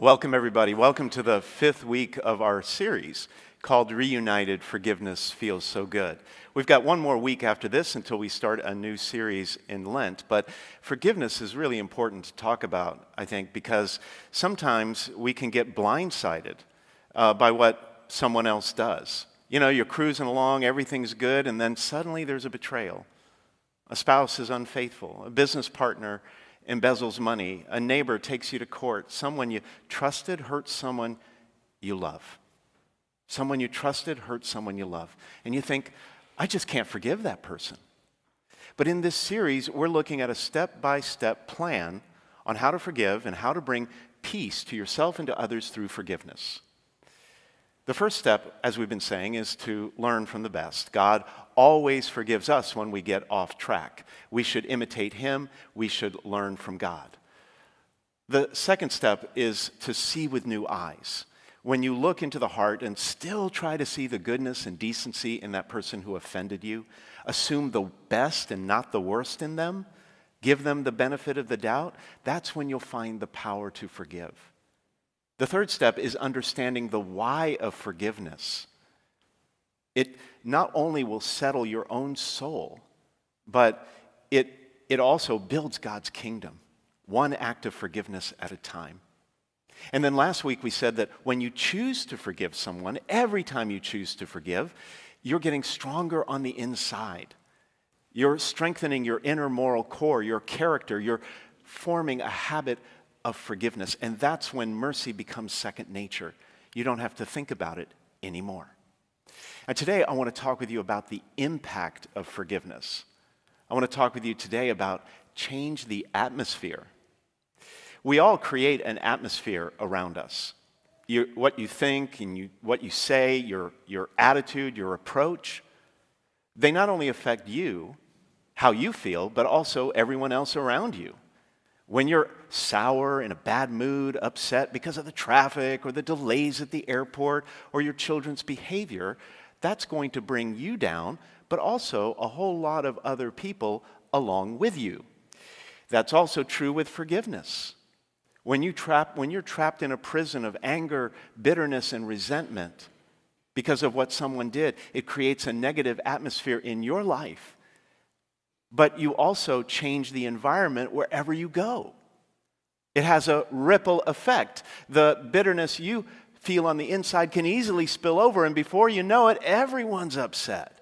Welcome, everybody. Welcome to the fifth week of our series called Reunited, Forgiveness Feels So Good. We've got one more week after this until we start a new series in Lent, but forgiveness is really important to talk about, I think, because sometimes we can get blindsided by what someone else does. You know, you're cruising along, everything's good, and then suddenly there's a betrayal. A spouse is unfaithful, a business partner embezzles money, a neighbor takes you to court, someone you trusted hurts someone you love. Someone you trusted hurts someone you love. And you think, I just can't forgive that person. But in this series, we're looking at a step-by-step plan on how to forgive and how to bring peace to yourself and to others through forgiveness. The first step, as we've been saying, is to learn from the best. God always forgives us when we get off track. We should imitate Him. We should learn from God. The second step is to see with new eyes. When you look into the heart and still try to see the goodness and decency in that person who offended you, assume the best and not the worst in them, give them the benefit of the doubt, that's when you'll find the power to forgive. The third step is understanding the why of forgiveness. It not only will settle your own soul, but it also builds God's kingdom, one act of forgiveness at a time. And then last week we said that when you choose to forgive someone, every time you choose to forgive, you're getting stronger on the inside. You're strengthening your inner moral core, your character. You're forming a habit of forgiveness. And that's when mercy becomes second nature. You don't have to think about it anymore. And today I want to talk with you about the impact of forgiveness. I want to talk with you today about change the atmosphere. We all create an atmosphere around us. What you think and what you say, your attitude, your approach, they not only affect you, how you feel, but also everyone else around you. When you're sour, in a bad mood, upset because of the traffic or the delays at the airport or your children's behavior, that's going to bring you down, but also a whole lot of other people along with you. That's also true with forgiveness. When you're trapped in a prison of anger, bitterness, and resentment because of what someone did, it creates a negative atmosphere in your life. But you also change the environment wherever you go. It has a ripple effect. The bitterness you feel on the inside can easily spill over, and before you know it, everyone's upset,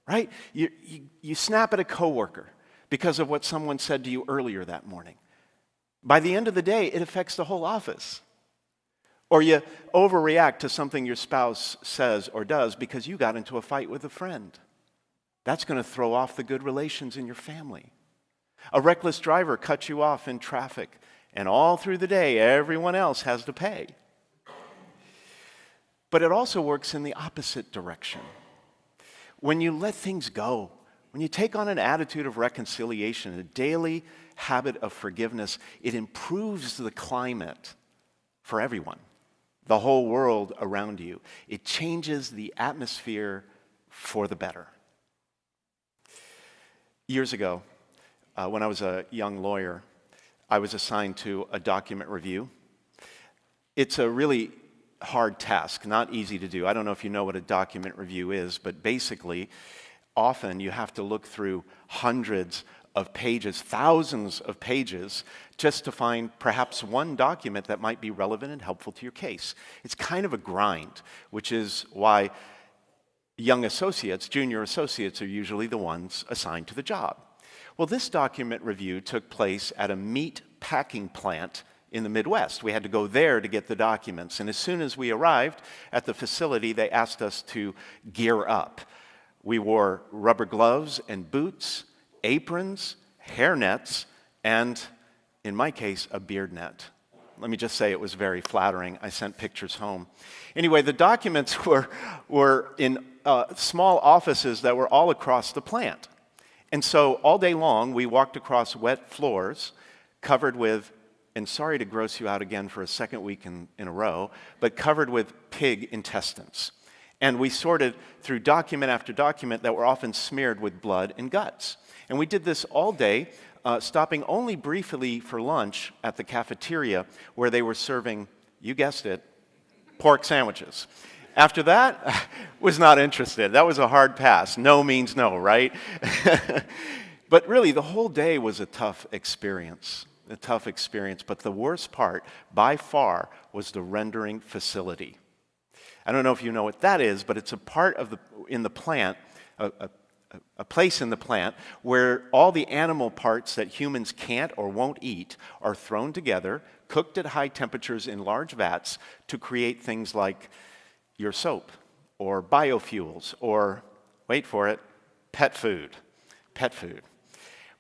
right? You snap at a coworker because of what someone said to you earlier that morning. By the end of the day, it affects the whole office. Or you overreact to something your spouse says or does because you got into a fight with a friend. That's going to throw off the good relations in your family. A reckless driver cuts you off in traffic, and all through the day, everyone else has to pay. But it also works in the opposite direction. When you let things go, when you take on an attitude of reconciliation, a daily habit of forgiveness, it improves the climate for everyone, the whole world around you. It changes the atmosphere for the better. Years ago, when I was a young lawyer, I was assigned to a document review. It's a really hard task, not easy to do. I don't know if you know what a document review is, but basically, often you have to look through hundreds of pages, thousands of pages, just to find perhaps one document that might be relevant and helpful to your case. It's kind of a grind, which is why young associates, junior associates, are usually the ones assigned to the job. Well, this document review took place at a meat packing plant in the Midwest. We had to go there to get the documents. And as soon as we arrived at the facility, they asked us to gear up. We wore rubber gloves and boots, aprons, hair nets, and, in my case, a beard net. Let me just say it was very flattering. I sent pictures home. Anyway, the documents were in small offices that were all across the plant. And so all day long, we walked across wet floors covered with, and sorry to gross you out again for a second week in a row, but covered with pig intestines. And we sorted through document after document that were often smeared with blood and guts. And we did this all day, stopping only briefly for lunch at the cafeteria where they were serving you guessed it, pork sandwiches. After that, was not interested. That was a hard pass. No means no, right? But really, the whole day was a tough experience. But the worst part, by far, was the rendering facility. I don't know if you know what that is, but it's a part of in the plant, a place in the plant where all the animal parts that humans can't or won't eat are thrown together, cooked at high temperatures in large vats to create things like your soap or biofuels or, wait for it, pet food.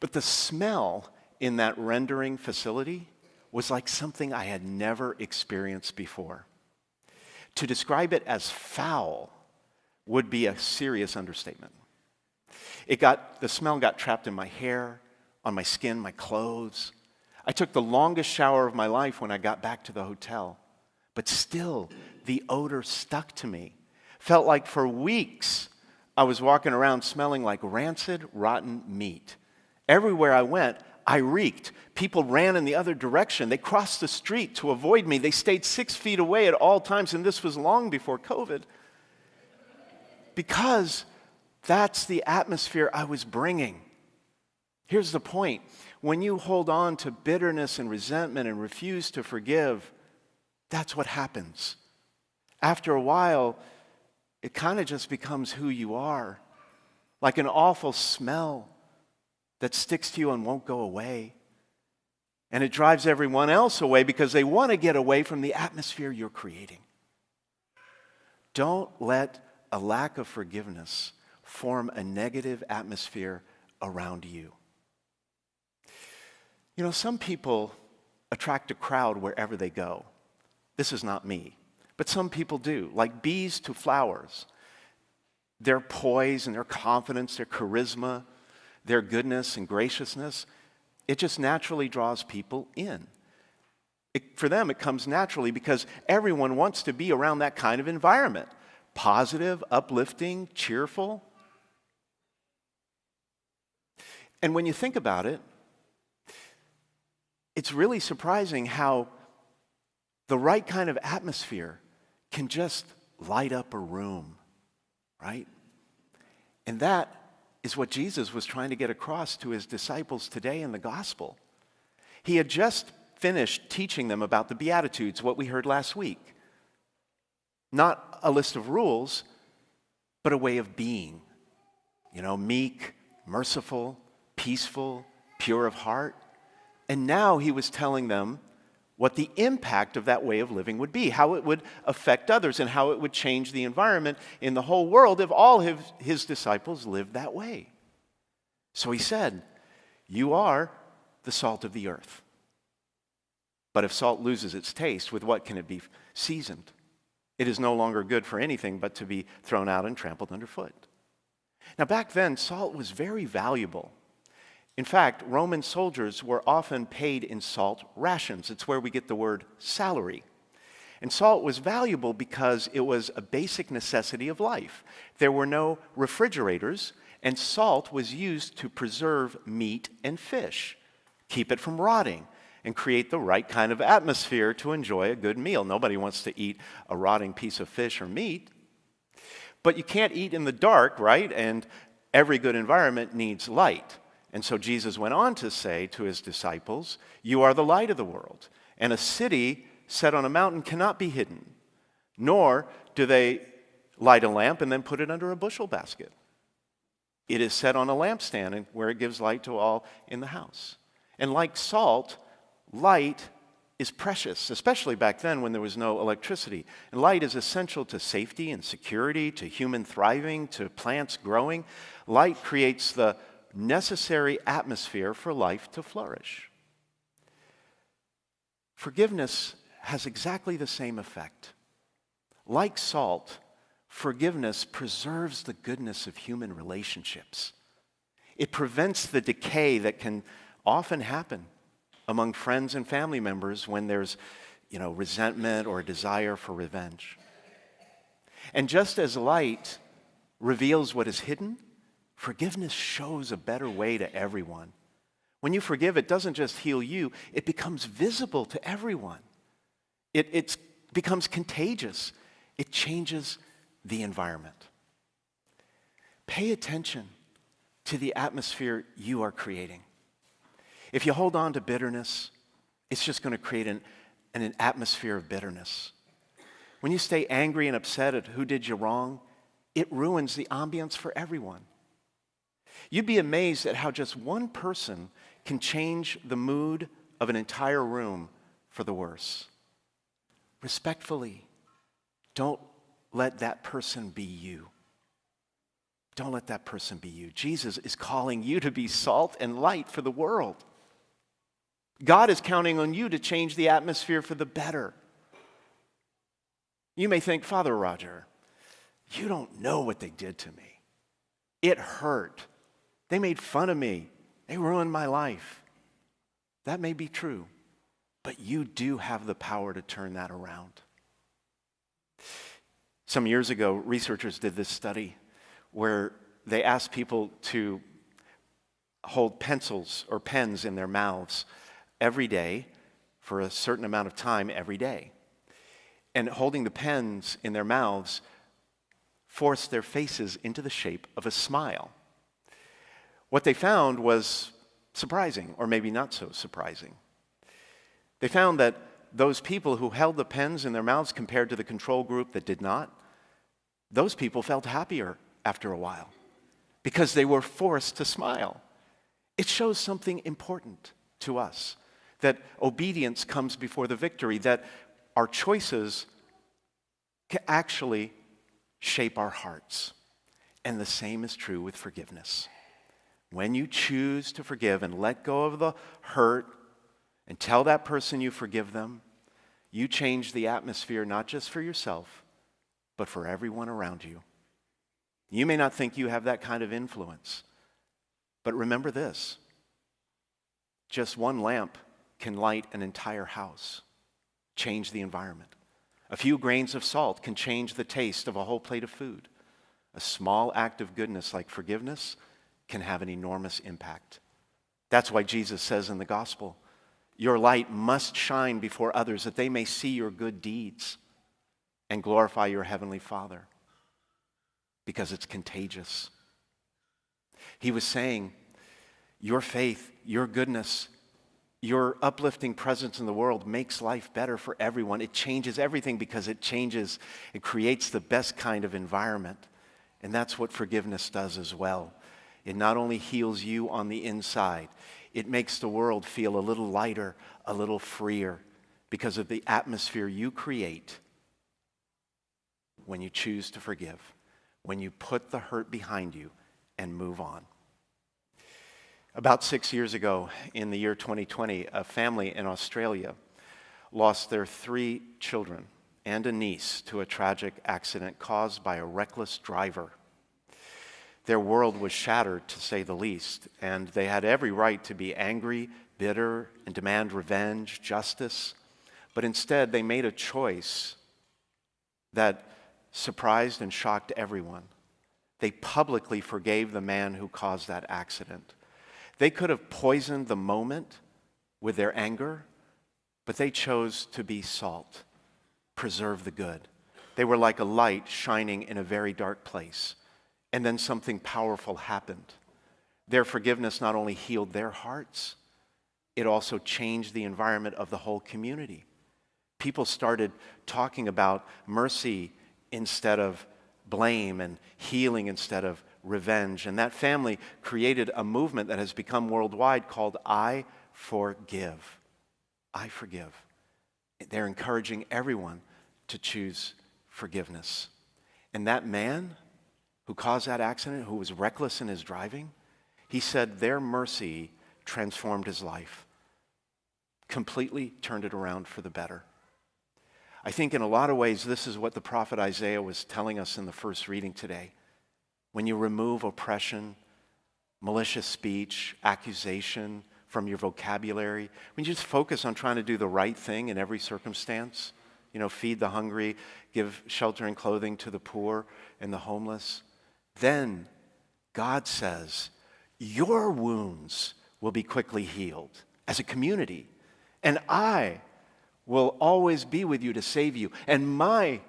But the smell in that rendering facility was like something I had never experienced before. To describe it as foul would be a serious understatement. The smell got trapped in my hair, on my skin, my clothes. I took the longest shower of my life when I got back to the hotel. But still, the odor stuck to me. Felt like for weeks I was walking around smelling like rancid, rotten meat. Everywhere I went, I reeked. People ran in the other direction. They crossed the street to avoid me. They stayed 6 feet away at all times, and this was long before COVID. Because that's the atmosphere I was bringing. Here's the point. When you hold on to bitterness and resentment and refuse to forgive, that's what happens. After a while, it kind of just becomes who you are, like an awful smell that sticks to you and won't go away. And it drives everyone else away because they want to get away from the atmosphere you're creating. Don't let a lack of forgiveness form a negative atmosphere around you. You know, some people attract a crowd wherever they go. This is not me, but some people do, like bees to flowers. Their poise and their confidence, their charisma, their goodness and graciousness, it just naturally draws people in. For them, it comes naturally because everyone wants to be around that kind of environment. Positive, uplifting, cheerful. And when you think about it, it's really surprising how the right kind of atmosphere can just light up a room, right? And that is what Jesus was trying to get across to his disciples today in the gospel. He had just finished teaching them about the Beatitudes, what we heard last week. Not a list of rules, but a way of being. You know, meek, merciful, peaceful, pure of heart. And now he was telling them what the impact of that way of living would be, how it would affect others, and how it would change the environment in the whole world if all his disciples lived that way. So he said, you are the salt of the earth. But if salt loses its taste, with what can it be seasoned? It is no longer good for anything but to be thrown out and trampled underfoot. Now back then, salt was very valuable. In fact, Roman soldiers were often paid in salt rations. It's where we get the word salary. And salt was valuable because it was a basic necessity of life. There were no refrigerators, and salt was used to preserve meat and fish, keep it from rotting, and create the right kind of atmosphere to enjoy a good meal. Nobody wants to eat a rotting piece of fish or meat. But you can't eat in the dark, right? And every good environment needs light. And so Jesus went on to say to his disciples, you are the light of the world, and a city set on a mountain cannot be hidden, nor do they light a lamp and then put it under a bushel basket. It is set on a lampstand where it gives light to all in the house. And like salt, light is precious, especially back then when there was no electricity. And light is essential to safety and security, to human thriving, to plants growing. Light creates the necessary atmosphere for life to flourish. Forgiveness has exactly the same effect. Like salt, forgiveness preserves the goodness of human relationships. It prevents the decay that can often happen among friends and family members when there's, resentment or a desire for revenge. And just as light reveals what is hidden, forgiveness shows a better way to everyone. When you forgive, it doesn't just heal you, it becomes visible to everyone. It's becomes contagious. It changes the environment. Pay attention to the atmosphere you are creating. If you hold on to bitterness, it's just going to create an atmosphere of bitterness. When you stay angry and upset at who did you wrong, it ruins the ambience for everyone. You'd be amazed at how just one person can change the mood of an entire room for the worse. Respectfully, don't let that person be you. Don't let that person be you. Jesus is calling you to be salt and light for the world. God is counting on you to change the atmosphere for the better. You may think, Father Roger, you don't know what they did to me. It hurt. They made fun of me. They ruined my life. That may be true, but you do have the power to turn that around. Some years ago, researchers did this study where they asked people to hold pencils or pens in their mouths every day for a certain amount of time every day. And holding the pens in their mouths forced their faces into the shape of a smile. What they found was surprising, or maybe not so surprising. They found that those people who held the pens in their mouths compared to the control group that did not, those people felt happier after a while because they were forced to smile. It shows something important to us, that obedience comes before the victory, that our choices can actually shape our hearts. And the same is true with forgiveness. When you choose to forgive and let go of the hurt and tell that person you forgive them, you change the atmosphere not just for yourself, but for everyone around you. You may not think you have that kind of influence, but remember this: just one lamp can light an entire house, change the environment. A few grains of salt can change the taste of a whole plate of food. A small act of goodness like forgiveness can have an enormous impact. That's why Jesus says in the gospel, your light must shine before others that they may see your good deeds and glorify your heavenly Father, because it's contagious. He was saying, your faith, your goodness, your uplifting presence in the world makes life better for everyone. It changes everything because it creates the best kind of environment. And that's what forgiveness does as well. It not only heals you on the inside, it makes the world feel a little lighter, a little freer, because of the atmosphere you create when you choose to forgive, when you put the hurt behind you and move on. About 6 years ago, in the year 2020, a family in Australia lost their 3 children and a niece to a tragic accident caused by a reckless driver. Their world was shattered, to say the least, and they had every right to be angry, bitter, and demand revenge, justice. But instead, they made a choice that surprised and shocked everyone. They publicly forgave the man who caused that accident. They could have poisoned the moment with their anger, but they chose to be salt, preserve the good. They were like a light shining in a very dark place. And then something powerful happened. Their forgiveness not only healed their hearts, it also changed the environment of the whole community. People started talking about mercy instead of blame and healing instead of revenge. And that family created a movement that has become worldwide called I Forgive. I forgive. They're encouraging everyone to choose forgiveness. And that man who caused that accident, who was reckless in his driving, he said their mercy transformed his life, completely turned it around for the better. I think in a lot of ways, this is what the prophet Isaiah was telling us in the first reading today. When you remove oppression, malicious speech, accusation from your vocabulary, when you just focus on trying to do the right thing in every circumstance, feed the hungry, give shelter and clothing to the poor and the homeless, then God says, your wounds will be quickly healed as a community, and I will always be with you to save you. And my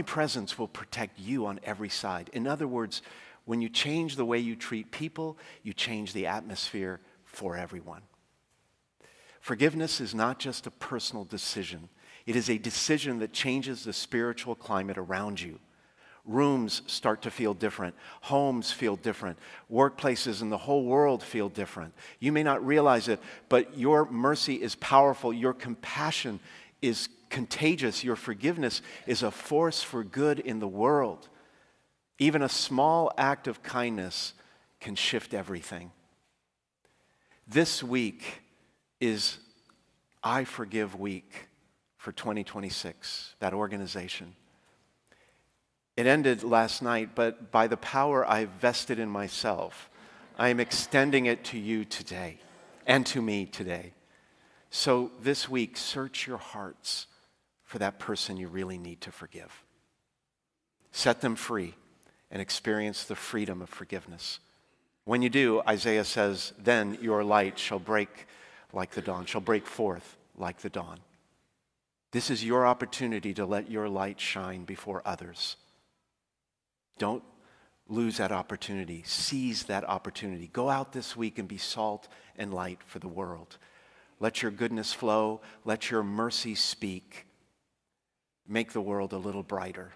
presence will protect you on every side. In other words, when you change the way you treat people, you change the atmosphere for everyone. Forgiveness is not just a personal decision. It is a decision that changes the spiritual climate around you. Rooms start to feel different. Homes feel different. Workplaces and the whole world feel different. You may not realize it, but your mercy is powerful. Your compassion is contagious. Your forgiveness is a force for good in the world. Even a small act of kindness can shift everything. This week is I Forgive Week for 2026, that organization. It ended last night, but by the power I've vested in myself, I am extending it to you today and to me today. So this week, search your hearts for that person you really need to forgive. Set them free and experience the freedom of forgiveness. When you do, Isaiah says, then your light shall break like the dawn, shall break forth like the dawn. This is your opportunity to let your light shine before others. Don't lose that opportunity. Seize that opportunity. Go out this week and be salt and light for the world. Let your goodness flow. Let your mercy speak. Make the world a little brighter.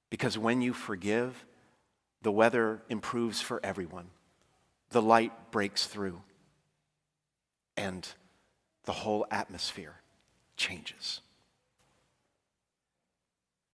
Because when you forgive, the weather improves for everyone. The light breaks through. And the whole atmosphere changes.